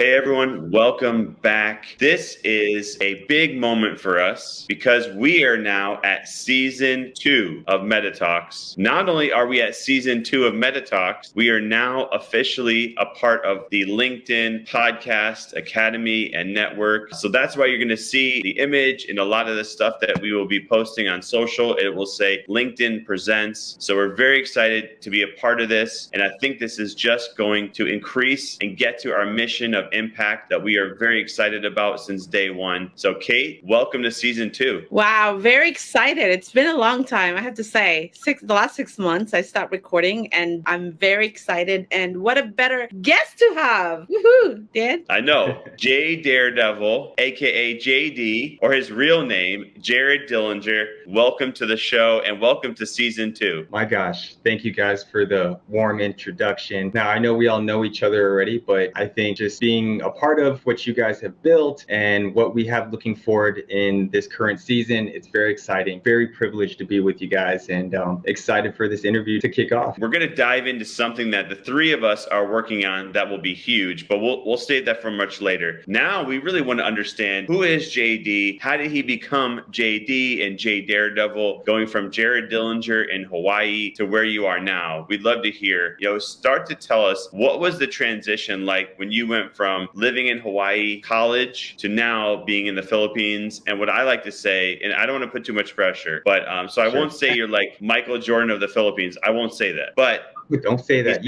Hey everyone, welcome back. This is a big moment for us because we are now at season 2 of Meta Talkz. Not only are we at season 2 of Meta Talkz, we are now officially a part of the LinkedIn Podcast Academy and Network. So that's why you're going to see the image and a lot of the stuff that we will be posting on social. It will say LinkedIn Presents. So we're very excited to be a part of this. And I think this is just going to increase and get to our mission of impact that we are very excited about since day one. So Kate, welcome to season 2. Wow, very excited. It's been a long time, I have to say. The last 6 months I stopped recording and I'm very excited. And what a better guest to have. Woohoo, Dan. I know. Jay Daredevil, aka JD, or his real name, Jared Dillinger. Welcome to the show and welcome to season 2. My gosh, thank you guys for the warm introduction. Now, I know we all know each other already, but I think just being a part of what you guys have built and what we have looking forward in this current season, it's very exciting. Very privileged to be with you guys and excited for this interview to kick off. We're going to dive into something that the three of us are working on that will be huge, but we'll save that for much later. Now, we really want to understand, who is JD? How did he become JD and Jay Daredevil, going from Jared Dillinger in Hawaii to where you are now? We'd love to hear. Start to tell us, what was the transition like when you went from living in Hawaii, college, to now being in the Philippines? And what I like to say, and I don't want to put too much pressure, but so I won't say you're like Michael Jordan of the Philippines. I won't say that. But don't say that.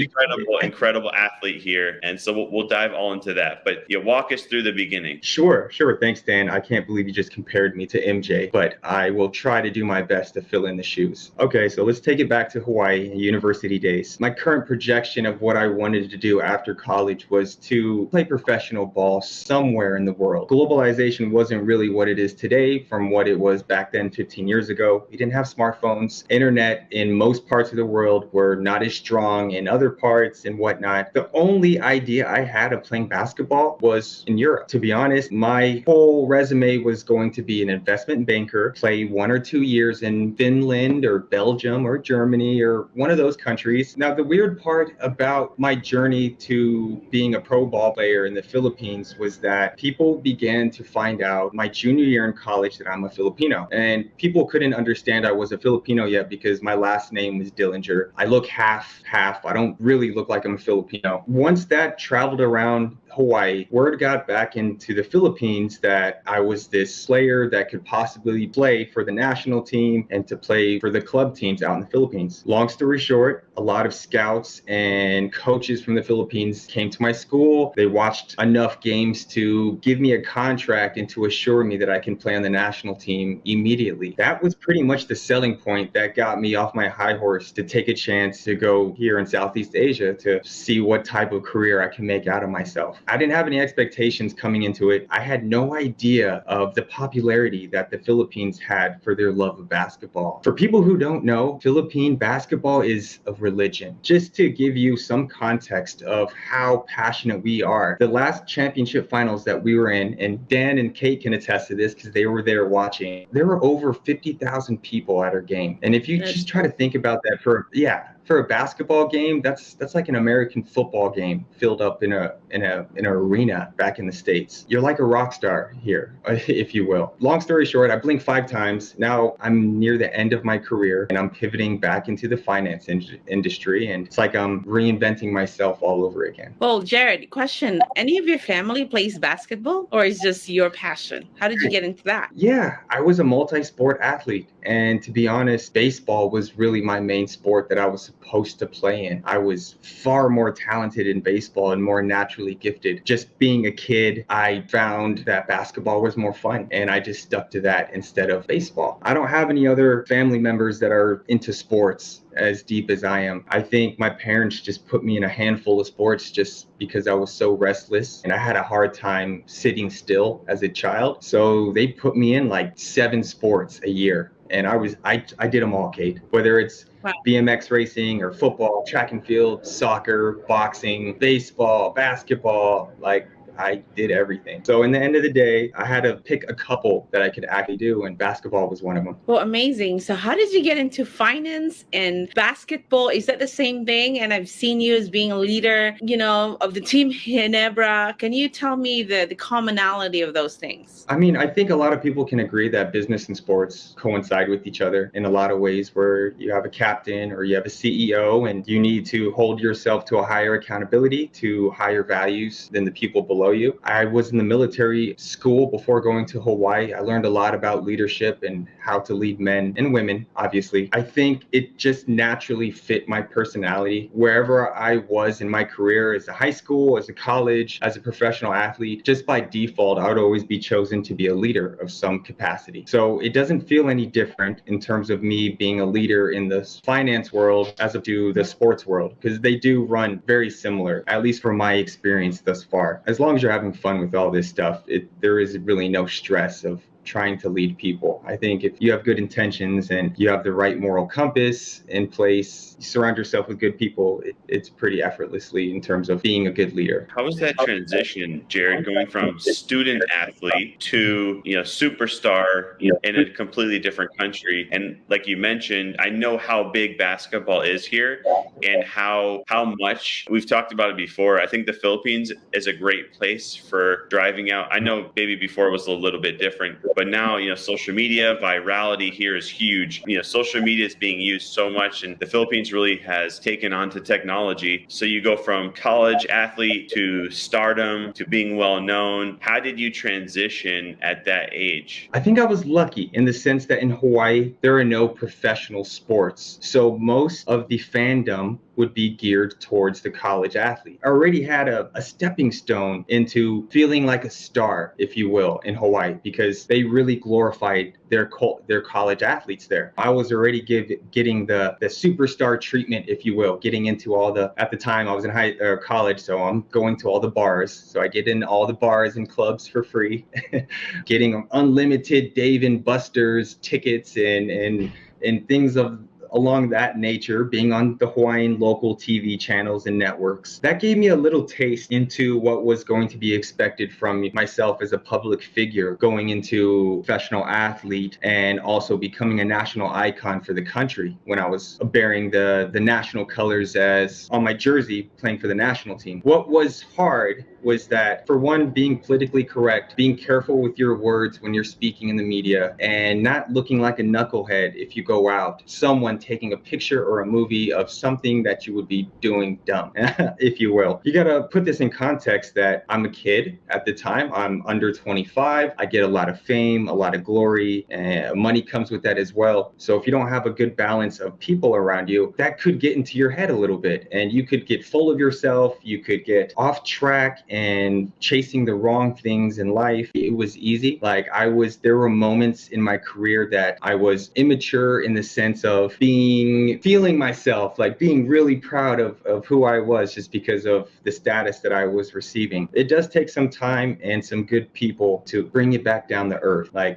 Incredible athlete here. And so we'll dive all into that. But walk us through the beginning. Sure. Thanks, Dan. I can't believe you just compared me to MJ, but I will try to do my best to fill in the shoes. Okay, so let's take it back to Hawaii, university days. My current projection of what I wanted to do after college was to play professional ball somewhere in the world. Globalization wasn't really what it is today from what it was back then 15 years ago. We didn't have smartphones. Internet in most parts of the world were not as strong in other parts and whatnot. The only idea I had of playing basketball was in Europe. To be honest, my whole resume was going to be an investment banker, play 1 or 2 years in Finland or Belgium or Germany or one of those countries. Now, the weird part about my journey to being a pro ball player in the Philippines was that people began to find out my junior year in college that I'm a Filipino. And people couldn't understand I was a Filipino yet because my last name was Dillinger. I look half. I don't really look like I'm a Filipino. Once that traveled around Hawaii, word got back into the Philippines that I was this player that could possibly play for the national team and to play for the club teams out in the Philippines. Long story short, a lot of scouts and coaches from the Philippines came to my school. They watched enough games to give me a contract and to assure me that I can play on the national team immediately. That was pretty much the selling point that got me off my high horse to take a chance to go here in Southeast Asia to see what type of career I can make out of myself. I didn't have any expectations coming into it. I had no idea of the popularity that the Philippines had for their love of basketball. For people who don't know, Philippine basketball is a religion. Just to give you some context of how passionate we are, the last championship finals that we were in, and Dan and Kate can attest to this because they were there watching, there were over 50,000 people at our game. And if you just try to think about that for a basketball game, that's like an American football game filled up in an arena back in the States. You're like a rock star here, if you will. Long story short, I blinked 5 times. Now I'm near the end of my career and I'm pivoting back into the finance industry, and it's like I'm reinventing myself all over again. Well, Jared, question, any of your family plays basketball or is just your passion? How did you get into that? Yeah, I was a multi-sport athlete. And to be honest, baseball was really my main sport that I was supposed to play in. I was far more talented in baseball and more naturally gifted. Just being a kid, I found that basketball was more fun, and I just stuck to that instead of baseball. I don't have any other family members that are into sports as deep as I am. I think my parents just put me in a handful of sports just because I was so restless and I had a hard time sitting still as a child. So they put me in like 7 sports a year. And I did them all, Kate, whether it's BMX racing or football, track and field, soccer, boxing, baseball, basketball, like I did everything. So in the end of the day, I had to pick a couple that I could actually do, and basketball was one of them. Well, amazing. So how did you get into finance and basketball? Is that the same thing? And I've seen you as being a leader, of the team Ginebra. Can you tell me the commonality of those things? I mean, I think a lot of people can agree that business and sports coincide with each other in a lot of ways, where you have a captain or you have a CEO and you need to hold yourself to a higher accountability, to higher values than the people below you. I was in the military school before going to Hawaii. I learned a lot about leadership and how to lead men and women, obviously. I think it just naturally fit my personality. Wherever I was in my career, as a high school, as a college, as a professional athlete, just by default, I would always be chosen to be a leader of some capacity. So it doesn't feel any different in terms of me being a leader in the finance world as opposed to the sports world, because they do run very similar, at least from my experience thus far. As long as you're having fun with all this stuff, there is really no stress of trying to lead people. I think if you have good intentions and you have the right moral compass in place, you surround yourself with good people, it's pretty effortlessly in terms of being a good leader. How was that transition, Jared, going from student athlete to, superstar in a completely different country? And like you mentioned, I know how big basketball is here and how much we've talked about it before. I think the Philippines is a great place for driving out. I know maybe before it was a little bit different, but now, social media virality here is huge. Social media is being used so much, and the Philippines really has taken on to technology. So you go from college athlete to stardom to being well known. How did you transition at that age? I think I was lucky in the sense that in Hawaii, there are no professional sports. So most of the fandom would be geared towards the college athlete. I already had a stepping stone into feeling like a star, if you will, in Hawaii, because they really glorified their college athletes there. I was already getting the superstar treatment, if you will, getting into at the time I was in college, so I'm going to all the bars. So I get in all the bars and clubs for free, getting unlimited Dave and Buster's tickets and things along that nature, being on the Hawaiian local TV channels and networks. That gave me a little taste into what was going to be expected from myself as a public figure, going into professional athlete and also becoming a national icon for the country when I was bearing the national colors as on my jersey, playing for the national team. What was hard was that, for one, being politically correct, being careful with your words when you're speaking in the media, and not looking like a knucklehead if you go out, someone taking a picture or a movie of something that you would be doing dumb, if you will. You gotta put this in context that I'm a kid at the time. I'm under 25. I get a lot of fame, a lot of glory, and money comes with that as well. So if you don't have a good balance of people around you, that could get into your head a little bit, and you could get full of yourself. You could get off track and chasing the wrong things in life. It was easy. There were moments in my career that I was immature in the sense of feeling myself, like being really proud of who I was just because of the status that I was receiving. It does take some time and some good people to bring it back down to earth. I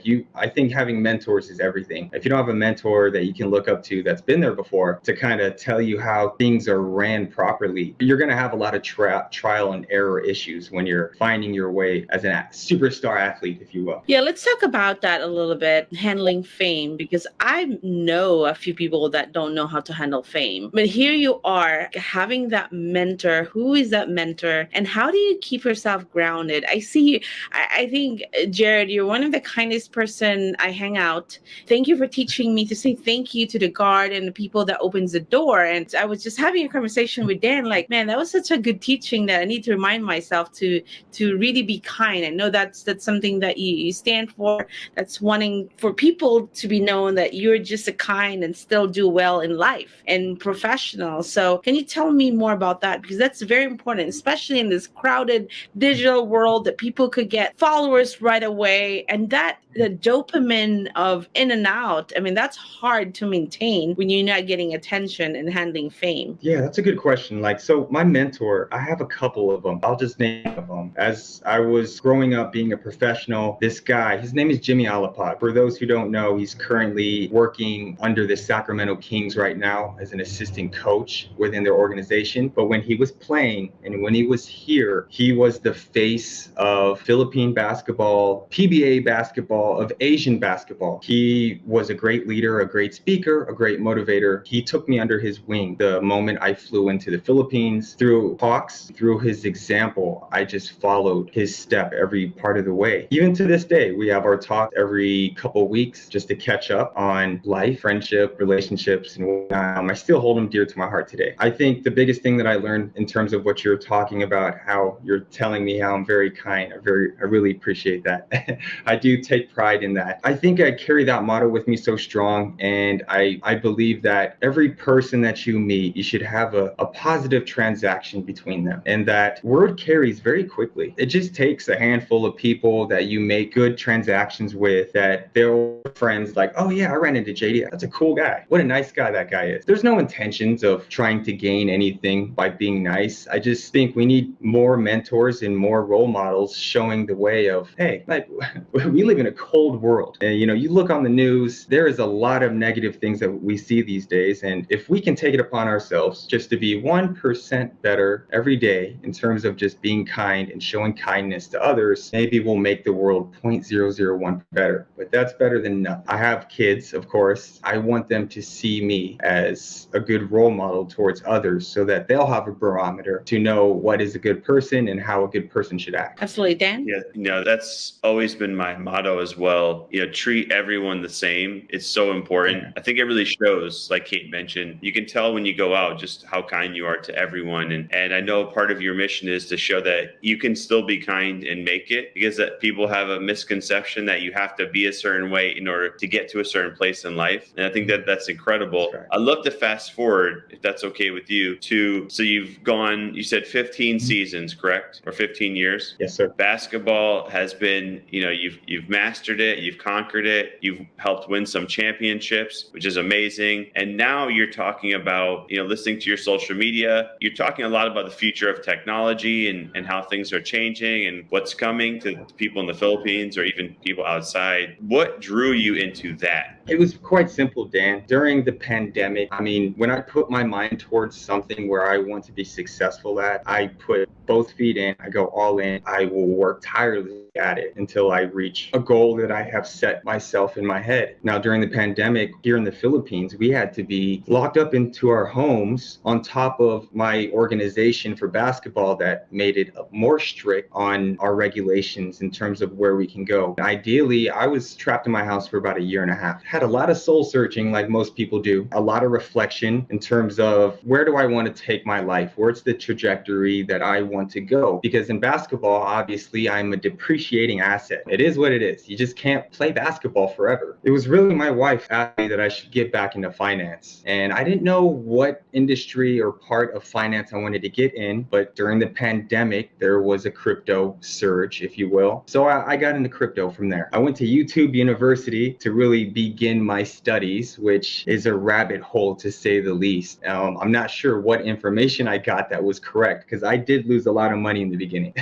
think having mentors is everything. If you don't have a mentor that you can look up to that's been there before to kind of tell you how things are ran properly, you're going to have a lot of trial and error issues when you're finding your way as a superstar athlete, if you will. Yeah, let's talk about that a little bit, handling fame, because I know a few people that don't know how to handle fame. But here you are having that mentor. Who is that mentor? And how do you keep yourself grounded? I see you. I think, Jared, you're one of the kindest person I hang out. Thank you for teaching me to say thank you to the guard and the people that opens the door. And I was just having a conversation with Dan, like, man, that was such a good teaching that I need to remind myself to really be kind. I know that's something that you stand for. That's wanting for people to be known that you're just a kind and still do well in life and professional. So can you tell me more about that? Because that's very important, especially in this crowded digital world, that people could get followers right away. And that the dopamine of in and out, I mean, that's hard to maintain when you're not getting attention and handling fame. Yeah, that's a good question. So my mentor, I have a couple of them. I'll just name them. As I was growing up being a professional, this guy, his name is Jimmy Alapod. For those who don't know, he's currently working under the Sacramento Sacramento Kings right now as an assistant coach within their organization. But when he was playing and when he was here, he was the face of Philippine basketball, PBA basketball, of Asian basketball. He was a great leader, a great speaker, a great motivator. He took me under his wing the moment I flew into the Philippines. Through Talkz, through his example, I just followed his step every part of the way. Even to this day, we have our talk every couple weeks just to catch up on life, friendship, relationships, and whatnot. I still hold him dear to my heart today. I think the biggest thing that I learned in terms of what you're talking about, how you're telling me how I'm very kind, I really appreciate that. I do take pride in that. I think I carry that motto with me so strong, and I believe that every person that you meet, you should have a positive transaction between them, and that word carries very quickly. It just takes a handful of people that you make good transactions with, that they're friends, like, oh yeah, I ran into JD. That's a cool guy. What a nice guy that guy is. There's no intentions of trying to gain anything by being nice. I just think we need more mentors and more role models showing the way of, hey, like, we live in a cold world. And, you look on the news, there is a lot of negative things that we see these days. And if we can take it upon ourselves just to be 1% better every day in terms of just being kind and showing kindness to others, maybe we'll make the world 0.001 better. But that's better than nothing. I have kids, of course. I want them to see me as a good role model towards others so that they'll have a barometer to know what is a good person and how a good person should act. Absolutely. Dan? Yeah, that's always been my motto as well. Treat everyone the same. It's so important. Yeah. I think it really shows, like Kate mentioned, you can tell when you go out just how kind you are to everyone. And I know part of your mission is to show that you can still be kind and make it, because that people have a misconception that you have to be a certain way in order to get to a certain place in life. And I think that that's incredible. That's right. I'd love to fast forward, if that's okay with you, so you've gone, you said 15 seasons, correct? Or 15 years? Yes, sir. Basketball has been, you've mastered it, you've conquered it, you've helped win some championships, which is amazing. And now you're talking about, listening to your social media, you're talking a lot about the future of technology and how things are changing and what's coming to people in the Philippines or even people outside. What drew you into that? It was quite simple, Dan. During the pandemic, when I put my mind towards something where I want to be successful at, I put both feet in, I go all in, I will work tirelessly at it until I reach a goal that I have set myself in my head. Now, during the pandemic here in the Philippines, we had to be locked up into our homes on top of my organization for basketball that made it more strict on our regulations in terms of where we can go. Ideally, I was trapped in my house for about a year and a half. Had a lot of soul searching like most people do, a lot of reflection in terms of where do I want to take my life? Where's the trajectory that I want to go? Because in basketball, obviously, I'm a depreciating asset. It is what it is. You just can't play basketball forever. It was really my wife asked me that I should get back into finance. And I didn't know what industry or part of finance I wanted to get in, but during the pandemic, there was a crypto surge, if you will. So I got into crypto from there. I went to YouTube University to really begin my studies, which is a rabbit hole to say the least. I'm not sure what information I got that was correct, because I did lose a lot of money in the beginning,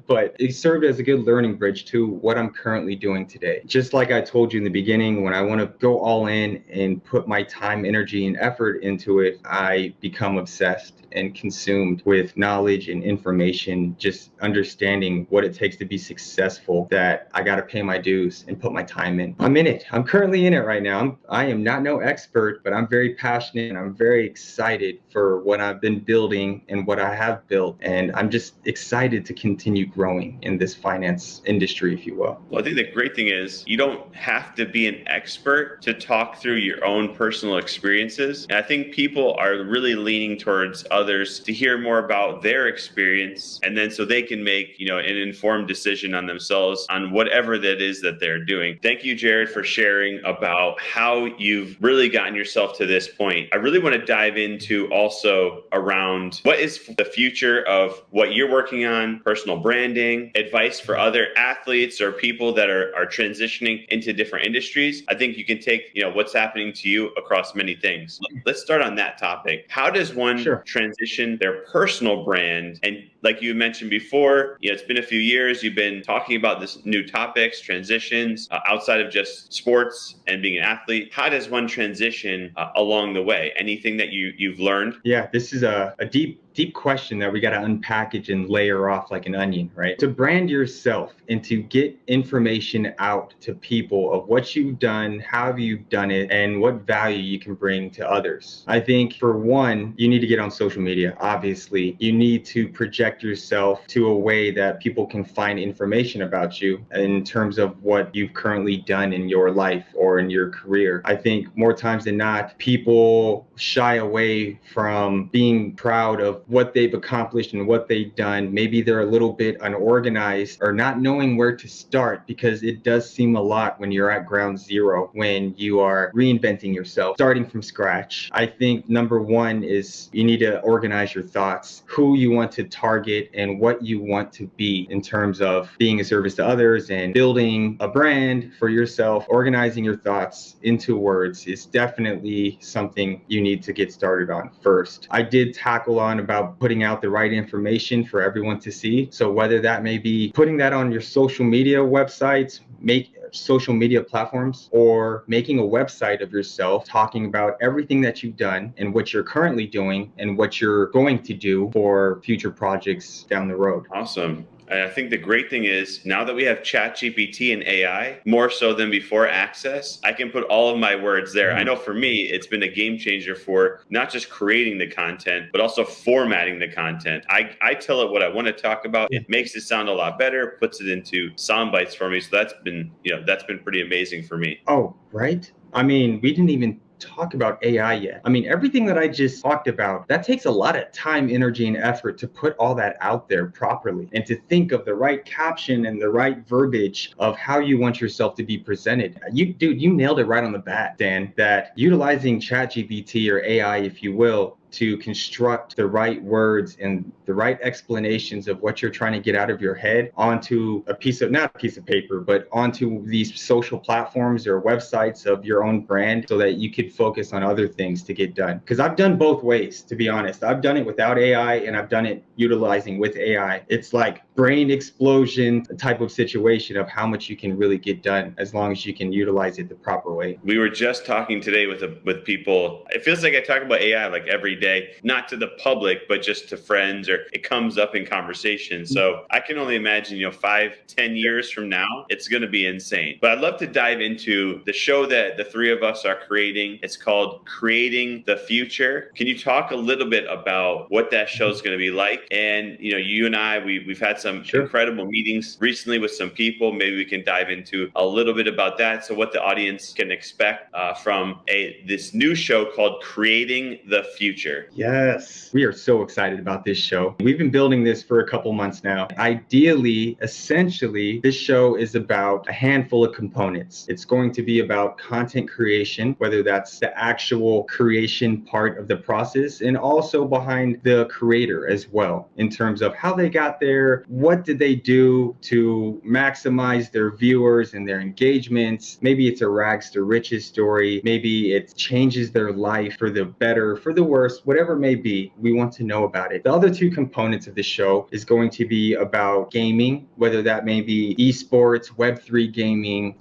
but it served as a good learning bridge to what I'm currently doing today. Just like I told you in the beginning, when I want to go all in and put my time, energy, and effort into it, I become obsessed and consumed with knowledge and information, just understanding what it takes to be successful, that I got to pay my dues and put my time in. I'm in it. I'm currently in it right now. I am not no expert, but I'm very passionate and I'm very excited for what I've been building and what I have built. And I'm just excited to continue growing in this finance industry, if you will. Well, I think the great thing is you don't have to be an expert to talk through your own personal experiences. And I think people are really leaning towards others to hear more about their experience, and then so they can make, an informed decision on themselves on whatever that is that they're doing. Thank you, Jared, for sharing about how you've really gotten yourself to this point. I really want to dive into also around what is the future of what you're working on, personal branding, advice for other athletes or people that are transitioning into different industries. I think you can take, what's happening to you across many things. Let's start on that topic. How does one transition their personal brand and like you mentioned before, it's been a few years. You've been talking about this new topics, transitions outside of just sports and being an athlete. How does one transition along the way? Anything that you've learned? Yeah, this is a deep question that we got to unpackage and layer off like an onion, right? To brand yourself and to get information out to people of what you've done, how you've done it, and what value you can bring to others. I think for one, you need to get on social media. Obviously, you need to project yourself to a way that people can find information about you in terms of what you've currently done in your life or in your career. I think more times than not, people shy away from being proud of what they've accomplished and what they've done. Maybe they're a little bit unorganized or not knowing where to start, because it does seem a lot when you're at ground zero, when you are reinventing yourself, starting from scratch. I think number one is you need to organize your thoughts, who you want to target and what you want to be in terms of being a service to others and building a brand for yourself. Organizing your thoughts into words is definitely something you need to get started on first. I did tackle on about putting out the right information for everyone to see. So whether that may be putting that on your social media websites, social media platforms, or making a website of yourself talking about everything that you've done and what you're currently doing and what you're going to do for future projects down the road. Awesome. And I think the great thing is now that we have ChatGPT and AI, more so than before access, I can put all of my words there. I know for me, it's been a game changer for not just creating the content, but also formatting the content. I tell it what I want to talk about. It makes it sound a lot better, puts it into sound bites for me. So that's been pretty amazing for me. Oh, right. I mean, we didn't even talk about AI yet. I mean, everything that I just talked about, that takes a lot of time, energy, and effort to put all that out there properly and to think of the right caption and the right verbiage of how you want yourself to be presented. You nailed it right on the bat, Dan, that utilizing ChatGPT or AI, if you will, to construct the right words and the right explanations of what you're trying to get out of your head onto not a piece of paper, but onto these social platforms or websites of your own brand, so that you could focus on other things to get done. Because I've done both ways, to be honest. I've done it without AI and I've done it utilizing with AI. It's like brain explosion type of situation of how much you can really get done as long as you can utilize it the proper way. We were just talking today with people. It feels like I talk about AI like every day, not to the public, but just to friends, or it comes up in conversation. So I can only imagine, 5-10 years from now, it's going to be insane. But I'd love to dive into the show that the three of us are creating. It's called Creating the Future. Can you talk a little bit about what that show is going to be like? And, you and I, we've had some incredible meetings recently with some people. Maybe we can dive into a little bit about that. So what the audience can expect from this new show called Creating the Future. Yes, we are so excited about this show. We've been building this for a couple months now. Ideally, essentially, this show is about a handful of components. It's going to be about content creation, whether that's the actual creation part of the process, and also behind the creator as well, in terms of how they got there, what did they do to maximize their viewers and their engagements. Maybe it's a rags to riches story. Maybe it changes their life for the better, for the worse, whatever it may be. We want to know about it. The other two components of the show is going to be about gaming, whether that may be esports, Web3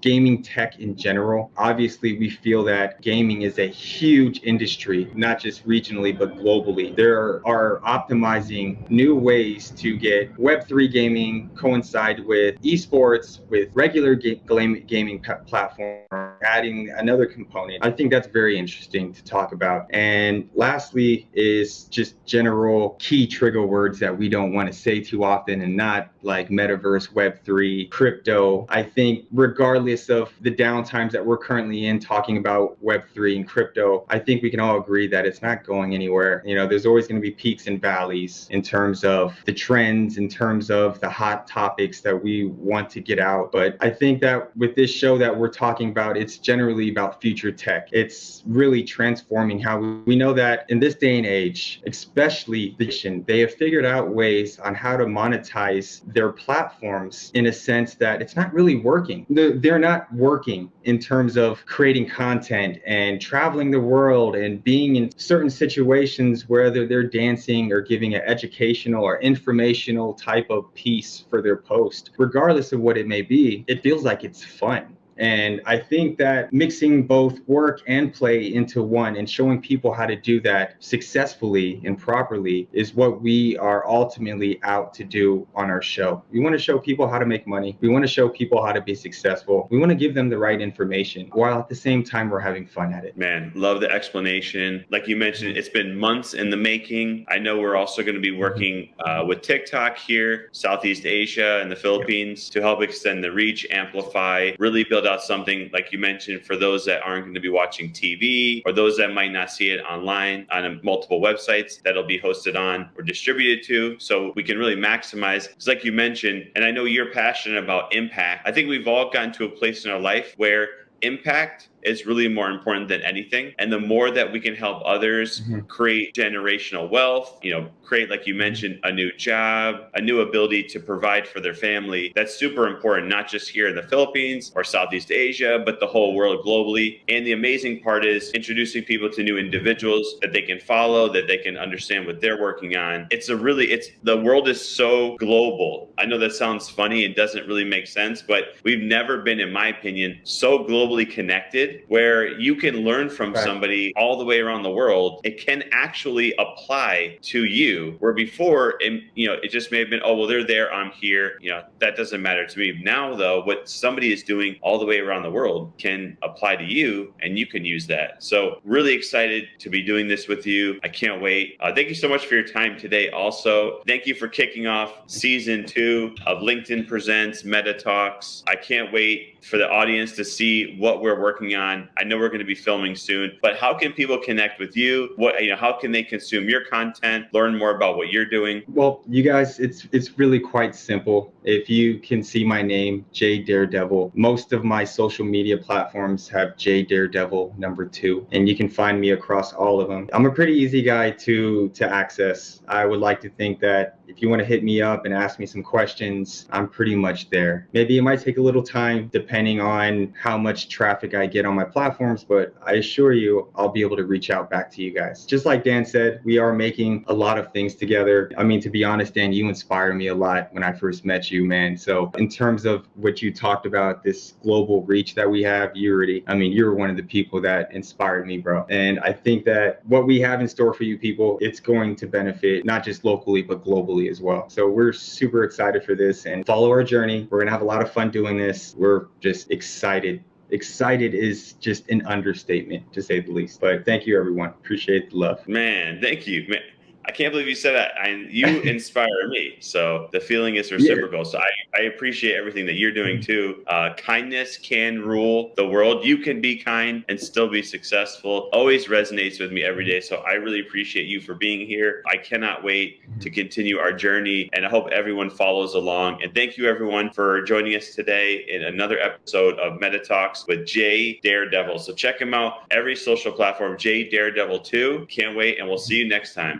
gaming tech in general. Obviously, we feel that gaming is a huge industry, not just regionally, but globally. There are optimizing new ways to get Web3 gaming coincide with esports, with regular gaming platform, adding another component. I think that's very interesting to talk about. And lastly is just general key trigger words that we don't want to say too often, and not like metaverse, Web3, crypto. I think regardless of the downtimes that we're currently in talking about Web3 and crypto, I think we can all agree that it's not going anywhere. There's always going to be peaks and valleys in terms of the trends, in terms of the hot topics that we want to get out. But I think that with this show that we're talking about, it's generally about future tech. It's really transforming how we know that in this day and age, especially they have figured out ways on how to monetize their platforms in a sense that it's not really working. They're not working in terms of creating content and traveling the world and being in certain situations, whether they're dancing or giving an educational or informational type of piece for their post. Regardless of what it may be, it feels like it's fun. And I think that mixing both work and play into one and showing people how to do that successfully and properly is what we are ultimately out to do on our show. We want to show people how to make money. We want to show people how to be successful. We want to give them the right information while at the same time we're having fun at it. Man, love the explanation. Like you mentioned, it's been months in the making. I know we're also going to be working with TikTok here, Southeast Asia and the Philippines to help extend the reach, amplify, really build out something like you mentioned for those that aren't going to be watching TV or those that might not see it online on multiple websites that'll be hosted on or distributed to, so we can really maximize. It's like you mentioned, and I know you're passionate about impact. I think we've all gotten to a place in our life where impact is really more important than anything. And the more that we can help others create generational wealth, create, like you mentioned, a new job, a new ability to provide for their family, that's super important, not just here in the Philippines or Southeast Asia, but the whole world globally. And the amazing part is introducing people to new individuals that they can follow, that they can understand what they're working on. The world is so global. I know that sounds funny and doesn't really make sense, but we've never been, in my opinion, so globally connected where you can learn from somebody all the way around the world. It can actually apply to you, where before, it just may have been, oh, well, they're there, I'm here. That doesn't matter to me. Now, though, what somebody is doing all the way around the world can apply to you, and you can use that. So really excited to be doing this with you. I can't wait. Thank you so much for your time today. Also, thank you for kicking off season 2 of LinkedIn Presents Meta Talks. I can't wait for the audience to see what we're working on. I know we're going to be filming soon, but how can people connect with you? How can they consume your content, learn more about what you're doing? Well, you guys, it's really quite simple. If you can see my name, J Daredevil, most of my social media platforms have J Daredevil #2, and you can find me across all of them. I'm a pretty easy guy to access. I would like to think that if you want to hit me up and ask me some questions, I'm pretty much there. Maybe it might take a little time depending on how much traffic I get on my platforms, but I assure you I'll be able to reach out back to you guys. Just like Dan said, we are making a lot of things together. I mean, to be honest, Dan, you inspired me a lot when I first met you, man. So in terms of what you talked about, this global reach that we have, you're one of the people that inspired me, bro. And I think that what we have in store for you people, it's going to benefit not just locally, but globally as well. So we're super excited for this and follow our journey. We're gonna have a lot of fun doing this. We're just excited. Excited is just an understatement, to say the least. But thank you, everyone. Appreciate the love. Man, thank you. Man, I can't believe you said that. You inspire me. So the feeling is reciprocal. Yeah. So I appreciate everything that you're doing too. Kindness can rule the world. You can be kind and still be successful. Always resonates with me every day. So I really appreciate you for being here. I cannot wait to continue our journey, and I hope everyone follows along. And thank you everyone for joining us today in another episode of Meta Talks with J Daredevil. So check him out every social platform, J Daredevil 2. Can't wait, and we'll see you next time.